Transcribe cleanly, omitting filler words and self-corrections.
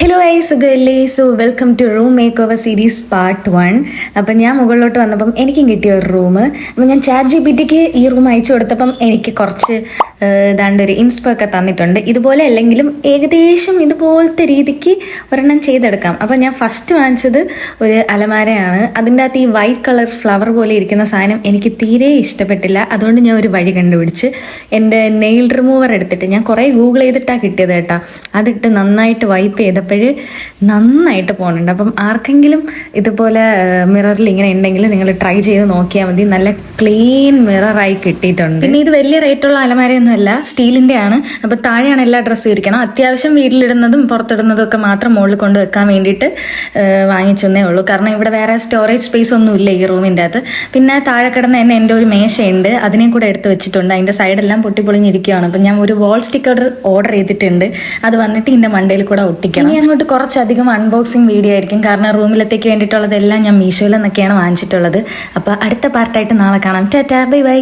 Hello സുഖല്ലേ. So welcome to room makeover series part 1. അപ്പം ഞാൻ മുകളിലോട്ട് വന്നപ്പം എനിക്കും കിട്ടിയ ഒരു റൂം. അപ്പം ഞാൻ ChatGPTക്ക് ഈ റൂം അയച്ചു കൊടുത്തപ്പം എനിക്ക് കുറച്ച് ഒരു ഇൻസ്പോ ഒക്കെ തന്നിട്ടുണ്ട്. ഇതുപോലെ അല്ലെങ്കിലും ഏകദേശം ഇതുപോലത്തെ രീതിക്ക് ഒരെണ്ണം ചെയ്തെടുക്കാം. അപ്പം ഞാൻ ഫസ്റ്റ് വാങ്ങിച്ചത് ഒരു അലമാരയാണ്. അതിൻ്റെ അകത്ത് ഈ വൈറ്റ് കളർ ഫ്ലവർ പോലെ ഇരിക്കുന്ന സാധനം എനിക്ക് തീരെ ഇഷ്ടപ്പെട്ടില്ല. അതുകൊണ്ട് ഞാൻ ഒരു വഴി കണ്ടുപിടിച്ച് എൻ്റെ നെയിൽ റിമൂവർ എടുത്തിട്ട് ഞാൻ കുറേ ഗൂഗിൾ ചെയ്തിട്ടാണ് കിട്ടിയത് കേട്ടോ. അതിട്ട് നന്നായിട്ട് വൈപ്പ് ചെയ്തപ്പോൾ നന്നായിട്ട് പോകുന്നുണ്ട്. അപ്പം ആർക്കെങ്കിലും ഇതുപോലെ മിററിൽ ഇങ്ങനെ ഉണ്ടെങ്കിൽ നിങ്ങൾ ട്രൈ ചെയ്ത് നോക്കിയാൽ മതി. നല്ല ക്ലീൻ മിററായി കിട്ടിയിട്ടുണ്ട്. പിന്നെ ഇത് വലിയ റേറ്റുള്ള അലമാരയൊന്നും അല്ല, സ്റ്റീലിൻ്റെ ആണ്. അപ്പോൾ താഴെയാണ് എല്ലാ ഡ്രസ്സും ഇരിക്കണം. അത്യാവശ്യം വീട്ടിലിടുന്നതും പുറത്തിടുന്നതും ഒക്കെ മാത്രം മുകളിൽ കൊണ്ട് വെക്കാൻ വേണ്ടിയിട്ട് വാങ്ങിച്ചെന്നേ ഉള്ളൂ. കാരണം ഇവിടെ വേറെ സ്റ്റോറേജ് സ്പേസ് ഒന്നും ഇല്ല ഈ റൂമിൻ്റെ അകത്ത്. പിന്നെ താഴെ കിടന്ന് തന്നെ എൻ്റെ ഒരു മേശയുണ്ട്, അതിനെ കൂടെ എടുത്ത് വെച്ചിട്ടുണ്ട്. അതിൻ്റെ സൈഡെല്ലാം പൊട്ടിപ്പൊളിഞ്ഞിരിക്കുകയാണ്. അപ്പം ഞാൻ ഒരു വാൾ സ്റ്റിക്കർ ഓർഡർ ചെയ്തിട്ടുണ്ട്. അത് വന്നിട്ട് ഇതിൻ്റെ മണ്ടയിൽ കൂടെ ഒട്ടിക്കണം. ഇനി അങ്ങോട്ട് കുറച്ചധികം അൺബോക്സിങ് വീഡിയോ ആയിരിക്കും. കാരണം റൂമിലത്തേക്ക് വേണ്ടിയിട്ടുള്ളതെല്ലാം ഞാൻ മീഷോയിൽ നിന്നൊക്കെയാണ് വാങ്ങിച്ചിട്ടുള്ളത്. അപ്പോൾ അടുത്ത പാർട്ടായിട്ട് നാളെ കാണാം. Tata, bye bye.